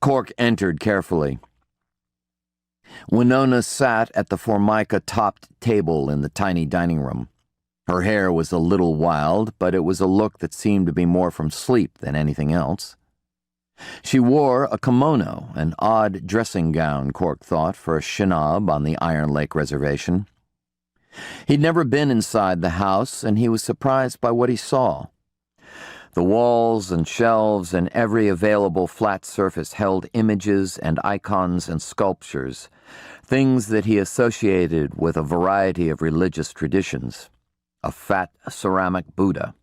Cork entered carefully. Winona sat at the formica-topped table in the tiny dining room. Her hair was a little wild, but it was a look that seemed to be more from sleep than anything else. She wore a kimono, an odd dressing gown, Cork thought, for a shinob on the Iron Lake Reservation. He'd never been inside the house, and he was surprised by what he saw. The walls and shelves and every available flat surface held images and icons and sculptures, things that he associated with a variety of religious traditions. A fat ceramic Buddha,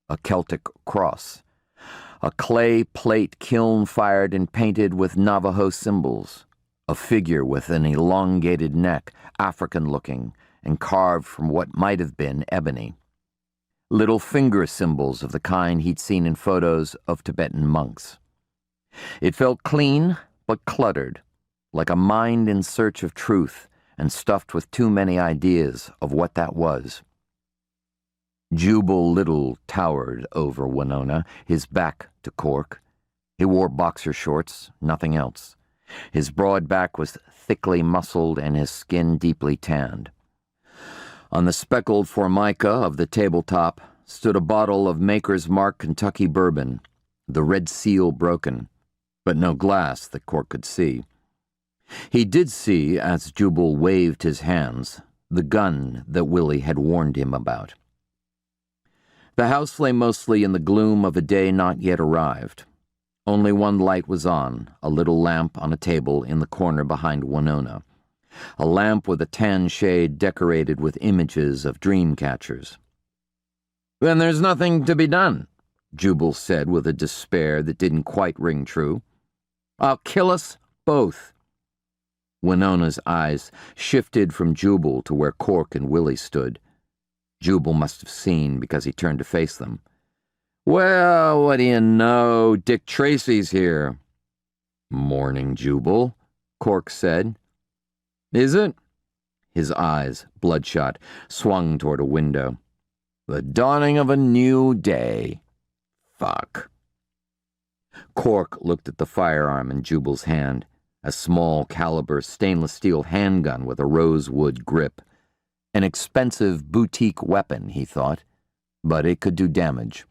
a Celtic cross, a clay plate kiln-fired and painted with Navajo symbols, a figure with an elongated neck, African-looking, and carved from what might have been ebony. Little finger symbols of the kind he'd seen in photos of Tibetan monks. It felt clean but cluttered, like a mind in search of truth and stuffed with too many ideas of what that was. Jubal Little towered over Winona, his back to Cork. He wore boxer shorts, nothing else. His broad back was thickly muscled and his skin deeply tanned. On the speckled formica of the tabletop stood a bottle of Maker's Mark Kentucky bourbon, the red seal broken, but no glass that Cork could see. He did see, as Jubal waved his hands, the gun that Willie had warned him about. The house lay mostly in the gloom of a day not yet arrived. Only one light was on, a little lamp on a table in the corner behind Winona. A lamp with a tan shade decorated with images of dream catchers. "Then there's nothing to be done," Jubal said with a despair that didn't quite ring true. "I'll kill us both." Winona's eyes shifted from Jubal to where Cork and Willie stood. Jubal must have seen because he turned to face them. "Well, what do you know? Dick Tracy's here." "Morning, Jubal," Cork said. "Is it?" His eyes, bloodshot, swung toward a window. "The dawning of a new day. Fuck." Cork looked at the firearm in Jubal's hand, a small caliber stainless steel handgun with a rosewood grip. An expensive boutique weapon, he thought, but it could do damage.